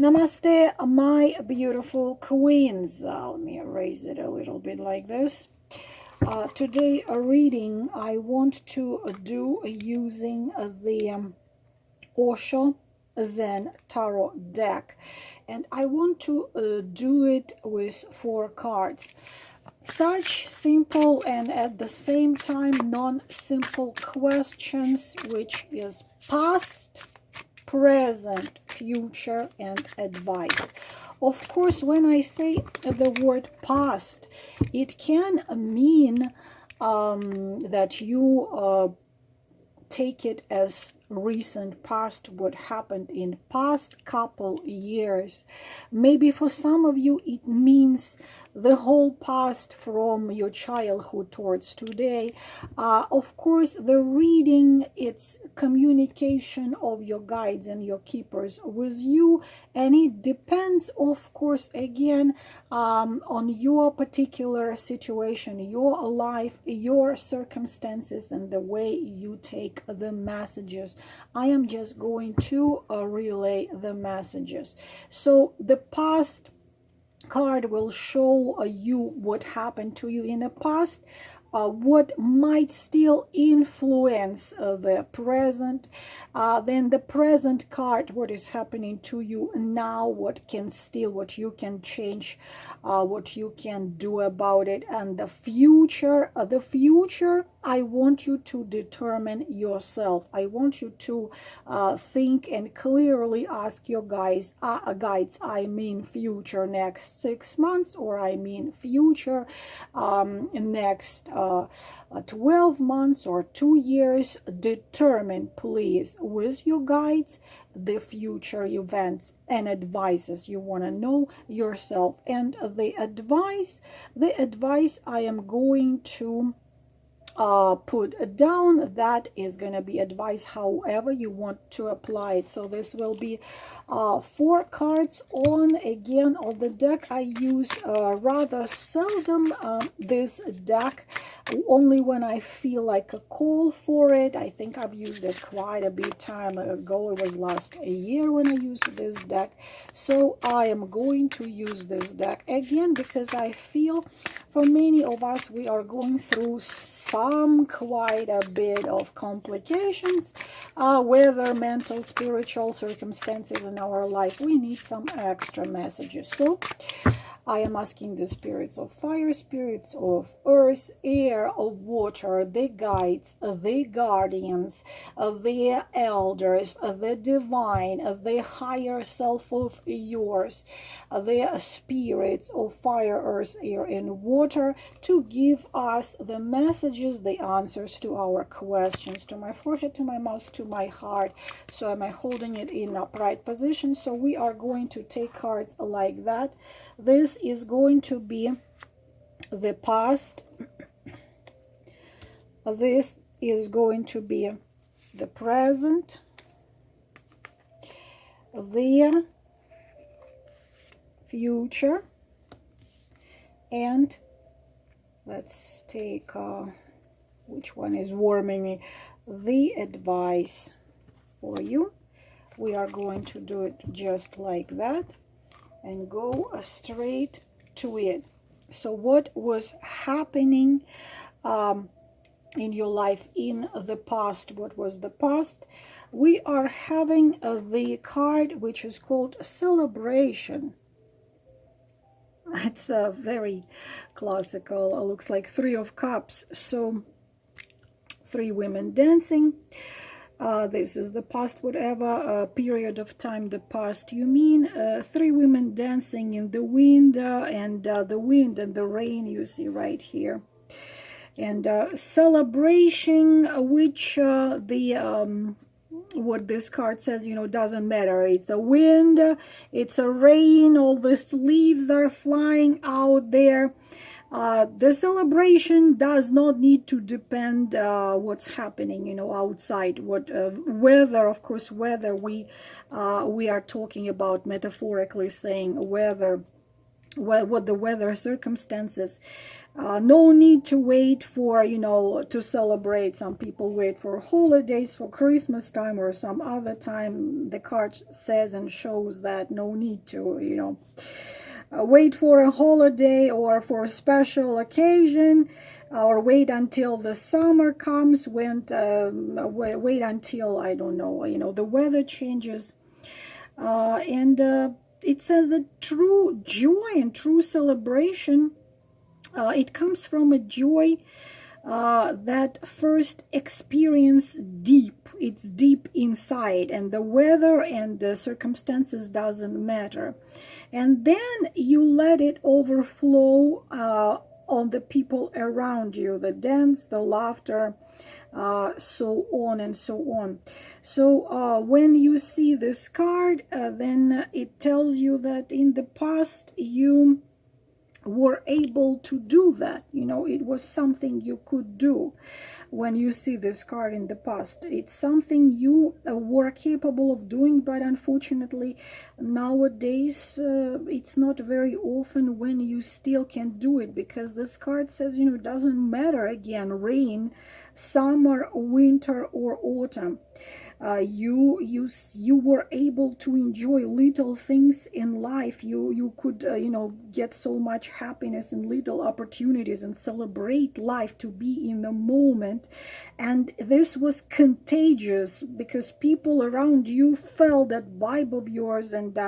Namaste, my beautiful queens. Let me raise it a little bit like this. Today, a reading I want to do using the Osho Zen Tarot deck. And I want to do it with 4 cards. Such simple and at the same time non-simple questions, which is past, present, future, and advice. Of course, when I say the word past, it can mean that you take it as recent past, what happened in past couple years. Maybe for some of you it means the whole past from your childhood towards today. Of course, the reading, it's communication of your guides and your keepers with you, and it depends, of course, again, on your particular situation, your life, your circumstances, and the way you take the messages. I am just going to relay the messages. So the past card will show you what happened to you in the past, what might still influence the present. Then the present card, what is happening to you now, what you can change, what you can do about it. And the future, I want you to determine yourself. I want you to think and clearly ask your guides, I mean future next 6 months, or I mean future next 12 months or 2 years. Determine, please, with your guides, the future events and advices. You want to know yourself. And the advice I am going to put down, that is going to be advice however you want to apply it. So this will be 4 cards on the deck. I use rather seldom this deck, only when I feel like a call for it. I think I've used it quite a bit time ago. It was last year when I used this deck. So I am going to use this deck again because I feel for many of us, we are going through quite a bit of complications, whether mental, spiritual circumstances in our life. We need some extra messages. So I am asking the spirits of fire, spirits of earth, air, of water, the guides, the guardians, the elders, the divine, the higher self of yours, the spirits of fire, earth, air, and water, to give us the messages, the answers to our questions, to my forehead, to my mouth, to my heart. So am I holding it in upright position? So we are going to take cards like that. This is going to be the past. This is going to be the present, the future, and let's take which one is warming me, the advice for you. We are going to do it just like that and go straight to it. So what was happening in your life in the past? What was the past? We are having the card which is called celebration. It's a very classical, looks like 3 of cups. So 3 women dancing. This is the past, whatever period of time the past you mean. 3 women dancing in the wind, and the wind and the rain you see right here. And celebration, which what this card says, doesn't matter. It's a wind, it's a rain, all these leaves are flying out there. The celebration does not need to depend what's happening, outside. What weather, of course, weather we are talking about, metaphorically saying weather what the weather circumstances. No need to wait for, to celebrate. Some people wait for holidays, for Christmas time or some other time. The card says and shows that no need to, wait for a holiday or for a special occasion, or wait until the summer comes, wait until, I don't know, the weather changes. And it says that true joy and true celebration, it comes from a joy that first experience deep. It's deep inside, and the weather and the circumstances doesn't matter. And then you let it overflow on the people around you, the dance, the laughter, so on and so on. So when you see this card, then it tells you that in the past you were able to do that. It was something you could do. When you see this card in the past, it's something you were capable of doing, but unfortunately nowadays it's not very often when you still can do it, because this card says, it doesn't matter, again, rain, summer, winter, or autumn. You were able to enjoy little things in life. You could get so much happiness and little opportunities and celebrate life, to be in the moment. And this was contagious, because people around you felt that vibe of yours, and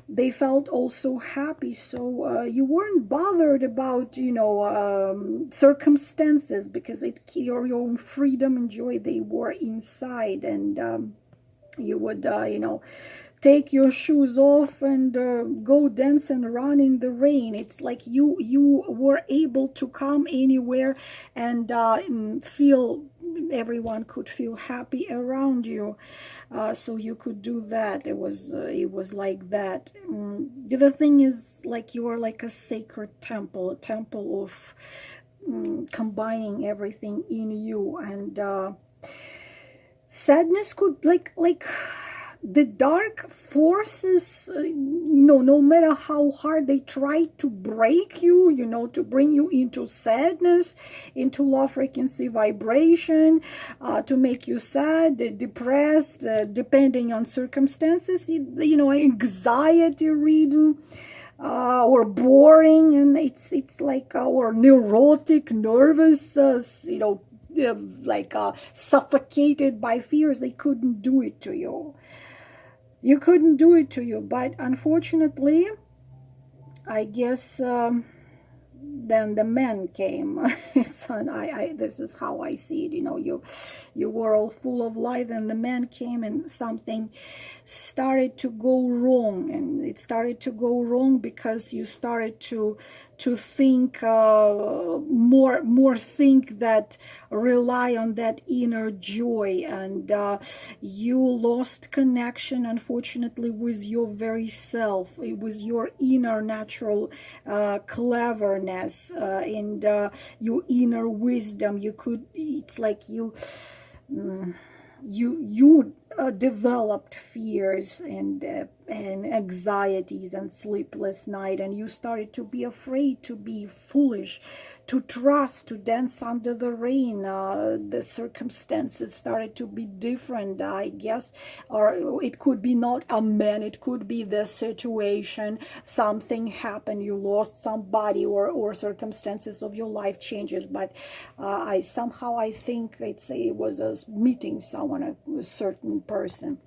they felt also happy. So you weren't bothered about circumstances, because your own freedom and joy, they were inside. And you would take your shoes off and go dance and run in the rain. It's like you were able to come anywhere and feel, everyone could feel happy around you. So you could do that. It was like that. The other thing is, like, you are like a sacred temple, a temple of combining everything in you. And sadness could, like the dark forces, no matter how hard they try to break you, to bring you into sadness, into low frequency vibration, to make you sad, depressed, depending on circumstances, anxiety ridden, or boring, and it's like, or neurotic, nervous, suffocated by fears. They couldn't do it to you. You couldn't do it to you. But unfortunately, I guess then the man came. This is how I see it. You were all full of life, and the man came, and something started to go wrong. And it started to go wrong because you started to think more think that rely on that inner joy, and you lost connection, unfortunately, with your very self, with your inner natural cleverness, and your inner wisdom. It's like you developed fears and anxieties and sleepless night, and you started to be afraid, to be foolish, to trust, to dance under the rain. The circumstances started to be different, I guess, or it could be not a man, it could be the situation. Something happened, you lost somebody, or circumstances of your life changes. But I think it was meeting someone, a certain person.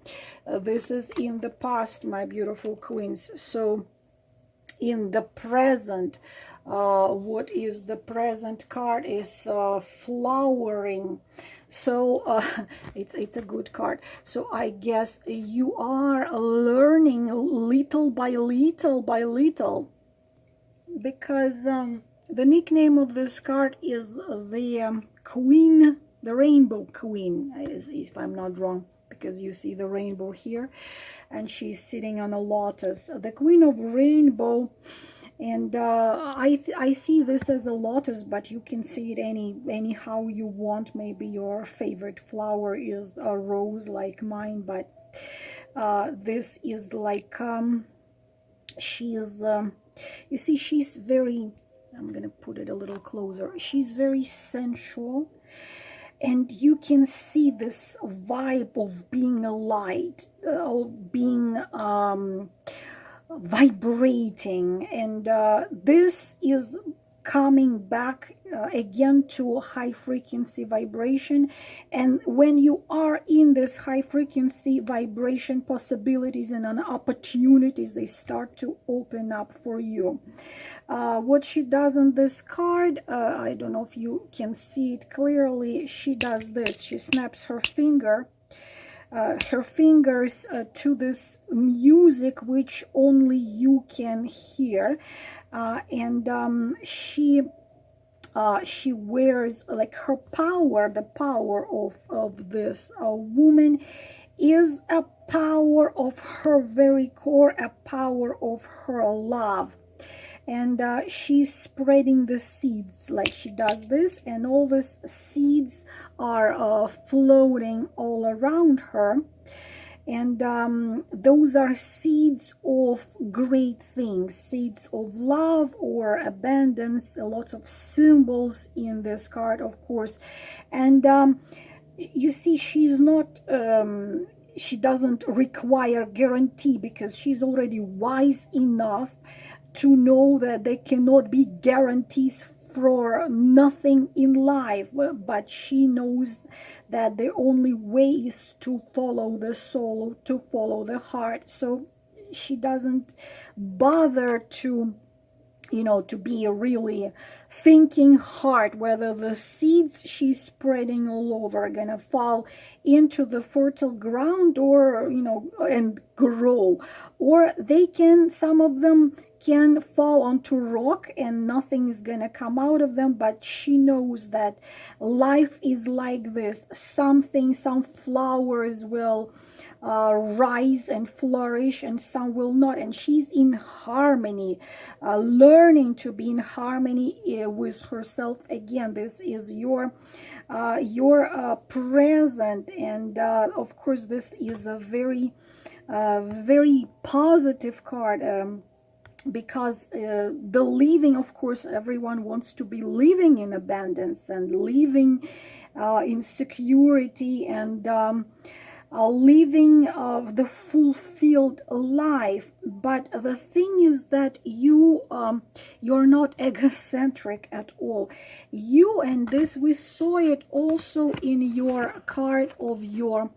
This is in the past, my beautiful queens. So in the present, what is the present card is flowering. So it's a good card. So I guess you are learning little by little, because the nickname of this card is the queen, the rainbow queen, if I'm not wrong, because you see the rainbow here, and she's sitting on a lotus, the queen of rainbow. And I see this as a lotus, but you can see it anyhow you want. Maybe your favorite flower is a rose like mine, but this is like She is, you see, she's very, I'm going to put it a little closer. She's very sensual. And you can see this vibe of being a light, of being vibrating. And this is coming back again to a high frequency vibration. And when you are in this high frequency vibration, possibilities and opportunities, they start to open up for you. What she does on this card, I don't know if you can see it clearly. She does this. She snaps her fingers to this music which only you can hear, and she wears, like, her power, the power of this woman is a power of her very core, a power of her love. And she's spreading the seeds, like she does this, and all these seeds are floating all around her. And those are seeds of great things, seeds of love or abundance, lots of symbols in this card, of course. And you see, she's not... she doesn't require guarantee, because she's already wise enough to know that there cannot be guarantees for nothing in life, but she knows that the only way is to follow the soul, to follow the heart. So she doesn't bother to, you know, to be really thinking hard whether the seeds she's spreading all over are gonna fall into the fertile ground, or, you know, and grow, or they can, some of them can fall onto rock and nothing is gonna come out of them. But she knows that life is like this. Some flowers will rise and flourish, and some will not, and she's in harmony, learning to be in harmony with herself. Again, this is your present, and of course this is a very very positive card, because the living, of course, everyone wants to be living in abundance and living in security, and living of the fulfilled life. But the thing is that you're not egocentric at all. You, and this, we saw it also in your card of your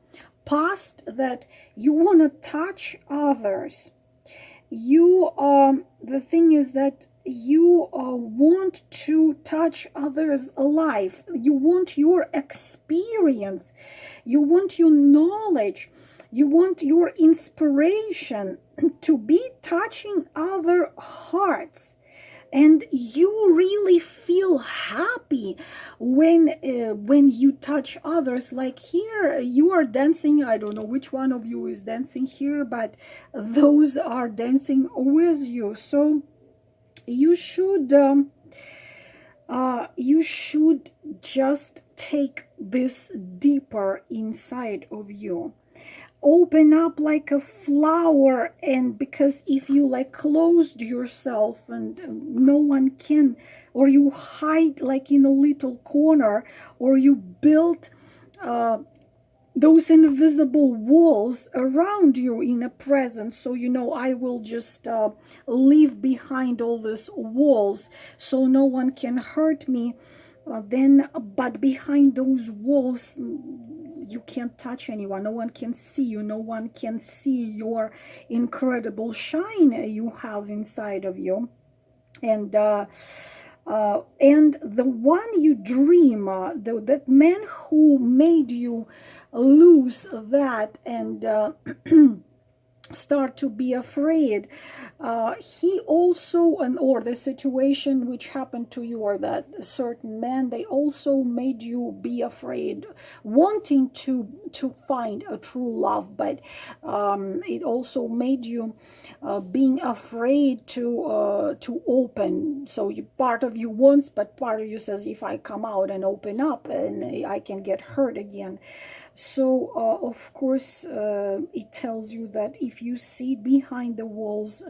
past, that you want to touch others. You the thing is that you want to touch others' life. You want your experience, you want your knowledge, you want your inspiration to be touching other hearts. And you really feel happy when you touch others. Like here, you are dancing. I don't know which one of you is dancing here, but those are dancing with you. So you should just take this deeper inside of you. Open up like a flower, and because if you like closed yourself and no one can, or you hide like in a little corner, or you built those invisible walls around you in a presence, so you know, I will just leave behind all these walls so no one can hurt me, but behind those walls you can't touch anyone. No one can see you. No one can see your incredible shine you have inside of you. And the one you dream, that man who made you lose that and start to be afraid, he also, or the situation which happened to you, or that certain man, they also made you be afraid, wanting to find a true love, but it also made you being afraid to open. So part of you wants, but part of you says, if I come out and open up, and I can get hurt again. So of course it tells you that if you see behind the walls,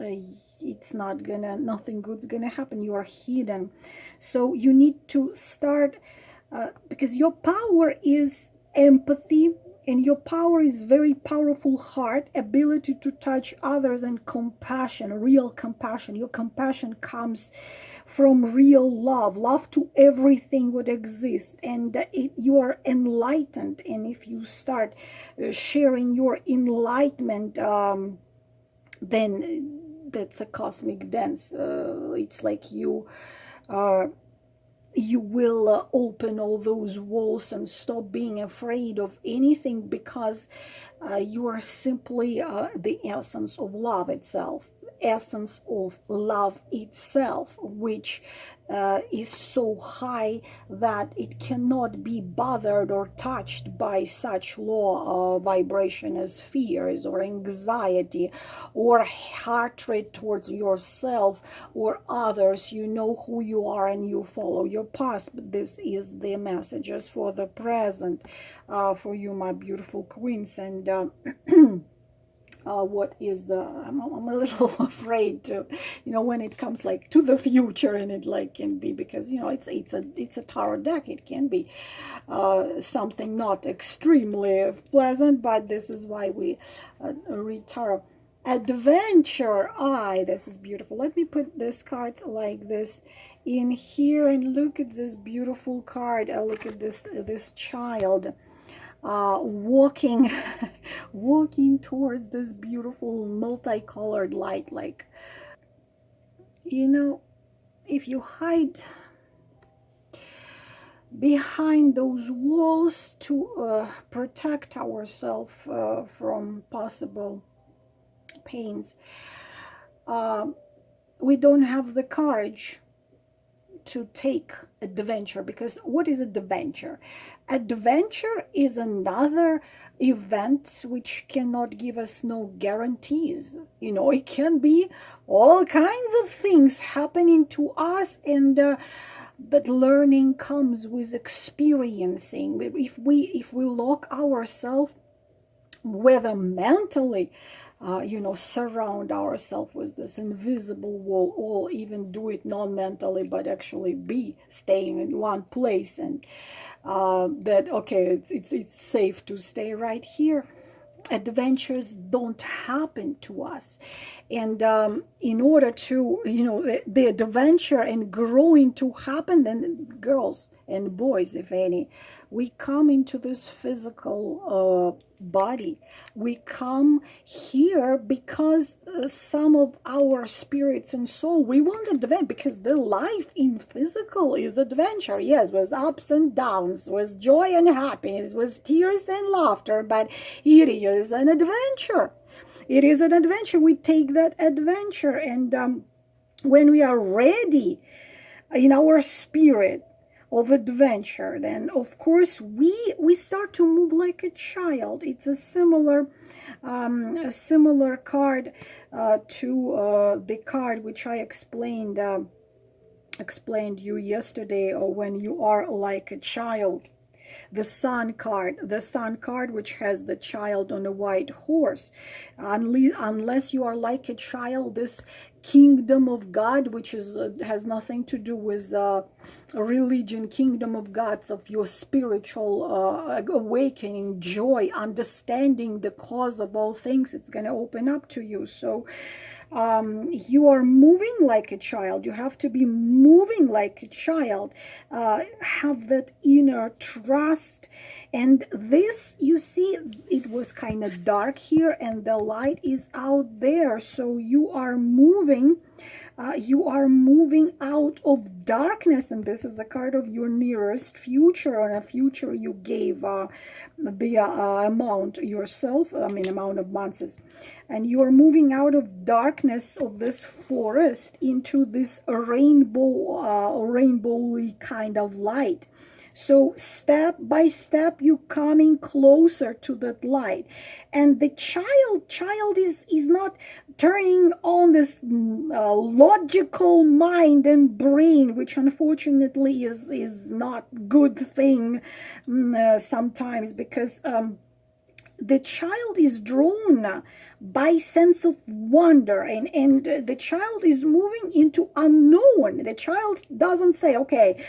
it's not gonna, nothing good's gonna happen. You are hidden. So you need to start, because your power is empathy, and your power is very powerful heart, ability to touch others, and compassion, real compassion. Your compassion comes from real love, love to everything what exists, and you are enlightened. And if you start sharing your enlightenment, then that's a cosmic dance. It's like you will open all those walls and stop being afraid of anything, because you are simply the essence of love itself, essence of love itself, which is so high that it cannot be bothered or touched by such low vibration as fears or anxiety or hatred towards yourself or others. You know who you are and you follow your path. But this is the messages for the present for you, my beautiful queens. And what is the, I'm a little afraid to, when it comes like to the future, and it like can be, because it's a tarot deck, it can be something not extremely pleasant, but this is why we read tarot. Adventure, this is beautiful. Let me put this card like this in here, and look at this beautiful card. Look at this child walking walking towards this beautiful multicolored light. Like, if you hide behind those walls to protect ourselves from possible pains, we don't have the courage to take adventure. Because what is adventure? Adventure is another event which cannot give us no guarantees. It can be all kinds of things happening to us, and but learning comes with experiencing. If we lock ourselves, whether mentally, surround ourselves with this invisible wall, or even do it non-mentally, but actually be staying in one place, and that, okay, it's safe to stay right here. Adventures don't happen to us. And in order to, the adventure and growing to happen, then girls and boys, if any, we come into this physical body. We come here because some of our spirits and soul, we want adventure, because the life in physical is adventure. Yes, with ups and downs, with joy and happiness, with tears and laughter, but it is an adventure. It is an adventure. We take that adventure, and when we are ready in our spirit of adventure, then of course we start to move like a child. It's a similar card to the card which I explained you yesterday, or when you are like a child. The sun card, which has the child on a white horse. Unless you are like a child, this kingdom of God, which is has nothing to do with religion, kingdom of gods, of your spiritual awakening, joy, understanding the cause of all things, it's going to open up to you. So you are moving like a child. You have to be moving like a child. Have that inner trust. And this, you see, it was kind of dark here, and the light is out there. So you are moving. You are moving out of darkness, and this is a card of your nearest future, or a future you gave the amount yourself, amount of months, and you are moving out of darkness of this forest into this rainbowy kind of light. So step by step, you coming closer to that light. And the child is not turning on this logical mind and brain, which unfortunately is not good thing sometimes, because the child is drawn by sense of wonder, and the child is moving into unknown. The child doesn't say, okay,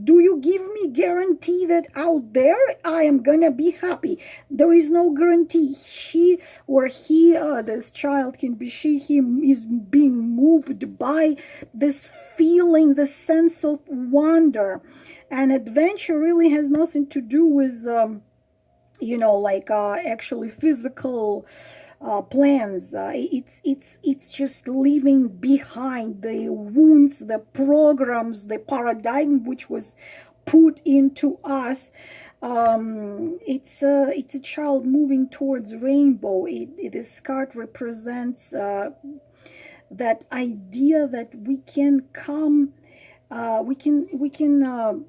do you give me guarantee that out there I am gonna be happy? There is no guarantee. She or he, this child can be she, he is being moved by this feeling, the sense of wonder. And adventure really has nothing to do with like actually physical plans. It's just leaving behind the wounds, the programs, the paradigm which was put into us. It's a child moving towards rainbow. This card represents that idea that we can come, we can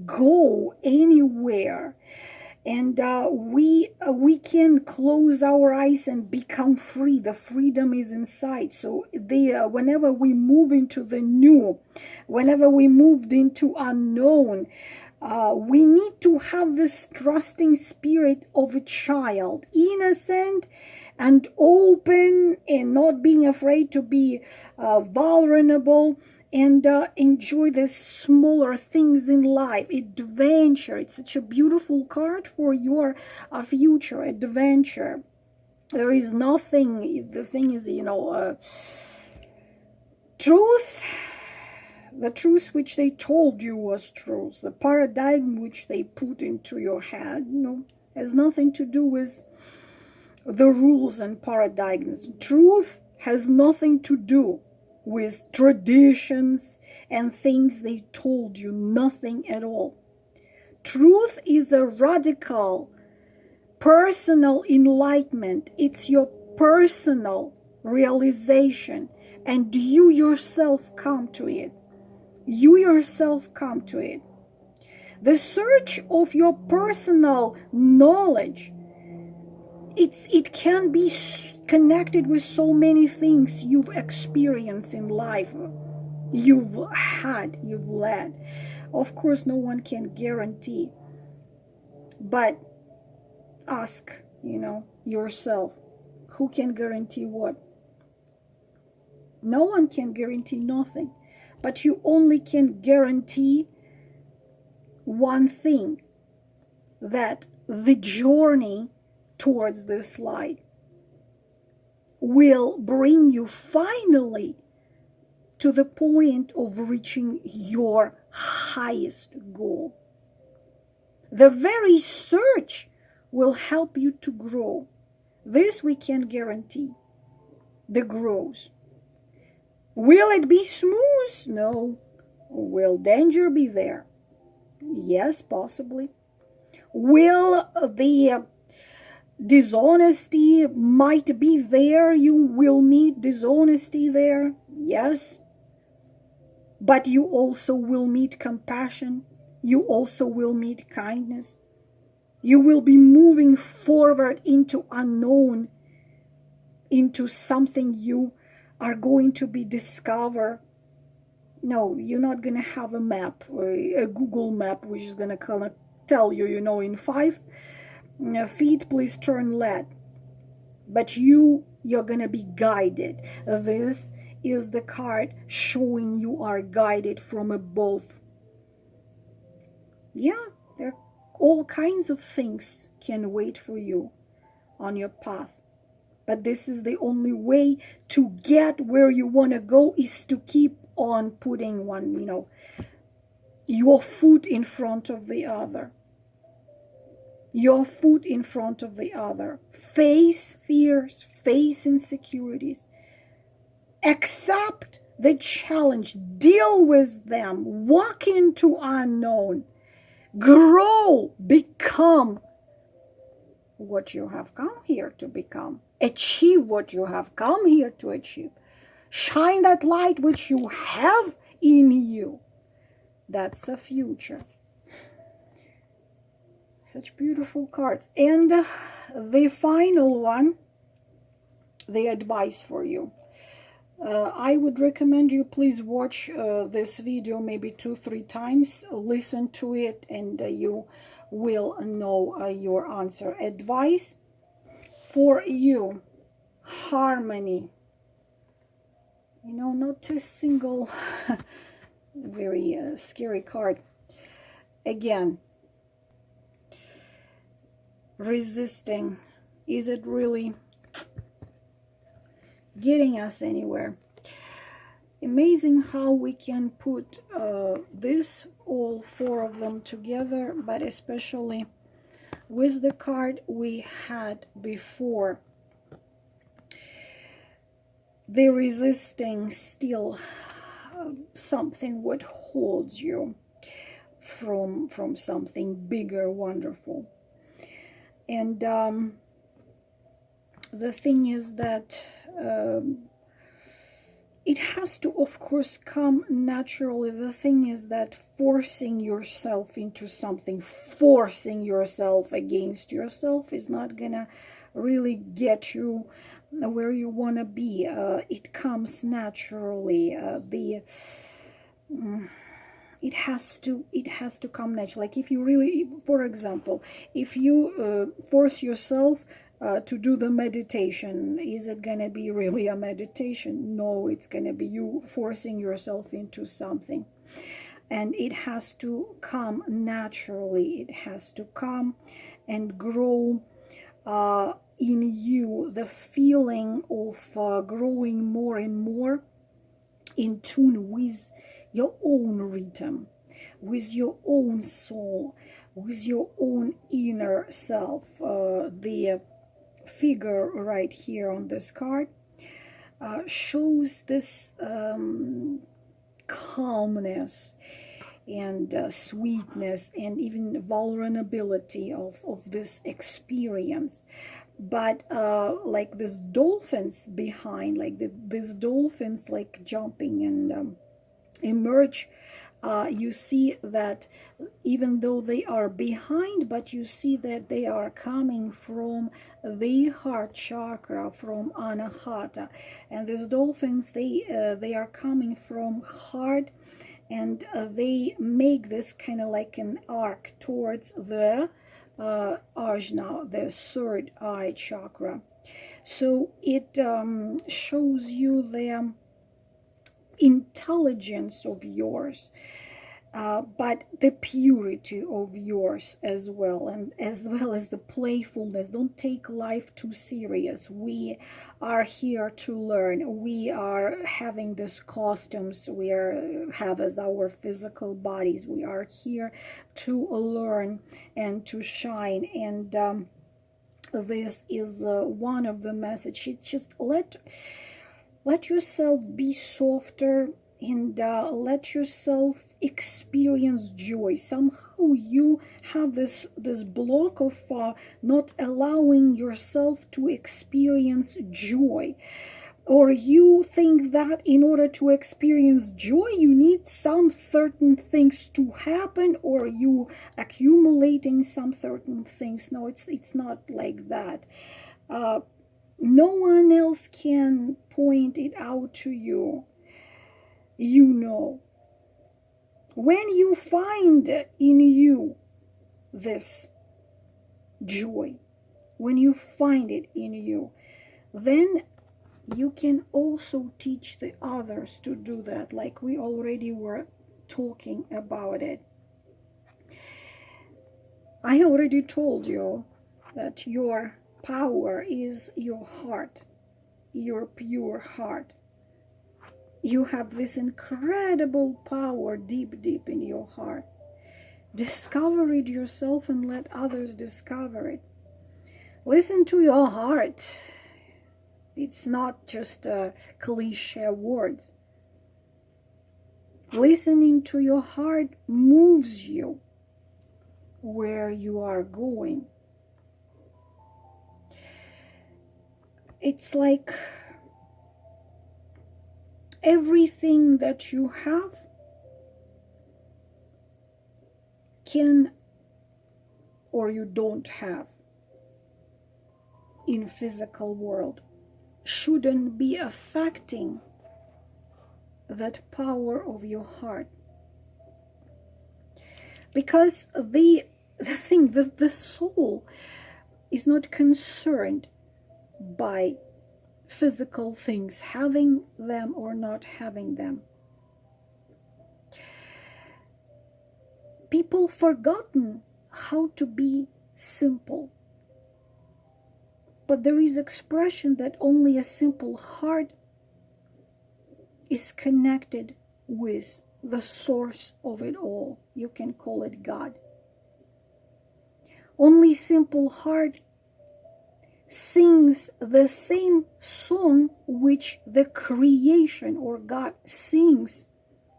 go anywhere. And we can close our eyes and become free. The freedom is inside. So whenever we move into the new, whenever we moved into unknown, we need to have this trusting spirit of a child, innocent and open, and not being afraid to be vulnerable, and enjoy the smaller things in life. Adventure, it's such a beautiful card for your future. Adventure. There is nothing, the thing is, truth, the truth which they told you was truth, the paradigm which they put into your head, has nothing to do with the rules and paradigms. Truth has nothing to do with traditions and things they told you, nothing at all. Truth is a radical, personal enlightenment. It's your personal realization, and you yourself come to it. You yourself come to it. The search of your personal knowledge, it can be connected with so many things you've experienced in life, you've led. Of course, no one can guarantee, but ask, yourself, who can guarantee what? No one can guarantee nothing, but you only can guarantee one thing, that the journey towards this light will bring you finally to the point of reaching your highest goal. The very search will help you to grow. This we can guarantee, the growth. Will it be smooth? No. Will danger be there? Yes, possibly. Will the dishonesty might be there? You will meet dishonesty there? Yes. But you also will meet compassion. You also will meet kindness. You will be moving forward into unknown, into something you are going to be discover. No, you're not going to have a map, a Google map, which is going to kind of tell you, in 5 feet, please turn left. But you're going to be guided. This is the card showing you are guided from above. Yeah, there are all kinds of things can wait for you on your path. But this is the only way to get where you want to go, is to keep on putting your foot in front of the other. Your foot in front of the other. Face fears, face insecurities. Accept the challenge. Deal with them. Walk into unknown. Grow. Become what you have come here to become. Achieve what you have come here to achieve. Shine that light which you have in you. That's the future. Such beautiful cards. And the final one, the advice for you. I would recommend you please watch this video maybe 2-3 times, listen to it, and you will know your answer. Advice for you: harmony. You know, not a single very scary card. Again, resisting. Is it really getting us anywhere? Amazing how we can put this, all 4 of them together, but especially with the card we had before. The resisting still something what holds you from something bigger, wonderful. And the thing is that it has to, of course, come naturally. The thing is that forcing yourself into something, forcing yourself against yourself is not gonna really get you where you want to be. It comes naturally. It has to come naturally. Like if you really, for example, if you force yourself to do the meditation, is it gonna be really a meditation? No, it's gonna be you forcing yourself into something, and it has to come naturally. It has to come and grow in you, the feeling of growing more and more in tune with your own rhythm, with your own soul, with your own inner self. The figure right here on this card shows this calmness and sweetness and even vulnerability of this experience. But like this dolphins behind, like these dolphins like jumping and emerge, you see that even though they are behind, but you see that they are coming from the heart chakra, from anahata. And these dolphins, they are coming from heart, and they make this kind of like an arc towards the ajna, the third eye chakra. So it shows you the intelligence of yours, but the purity of yours as well, and as well as the playfulness. Don't take life too serious. We are here to learn. We are having these costumes we have as our physical bodies. We are here to learn and to shine, and this is one of the messages. It's just let yourself be softer, and let yourself experience joy. Somehow you have this block of not allowing yourself to experience joy, or you think that in order to experience joy you need some certain things to happen, or you accumulating some certain things. No, it's not like that. No one else can point it out to you. You know. When you find in you this joy, when you find it in you, then you can also teach the others to do that, like we already were talking about it. I already told you that your power is your heart, your pure heart. You have this incredible power deep in your heart. Discover it yourself and let others discover it. Listen to your heart. It's not just cliche words. Listening to your heart moves you where you are going. It's like everything that you have can or you don't have in physical world shouldn't be affecting that power of your heart. Because the soul is not concerned by physical things, having them or not having them. People forgotten how to be simple. But there is expression that only a simple heart is connected with the source of it all. You can call it God. Only simple heart sings the same song which the creation or God sings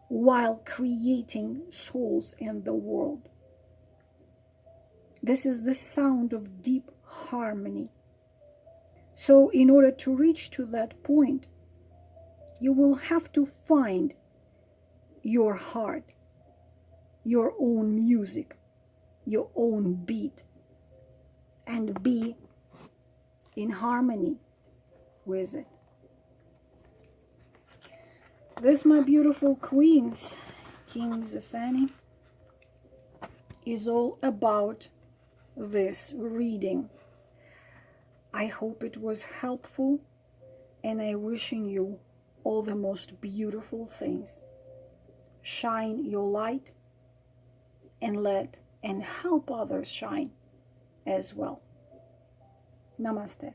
while creating souls and the world. This is the sound of deep harmony. So in order to reach to that point, you will have to find your heart, your own music, your own beat, and be in harmony with it. This, my beautiful queens, kings of Fanny, is all about this reading. I hope it was helpful, and I'm wishing you all the most beautiful things. Shine your light and help others shine as well. Namaste.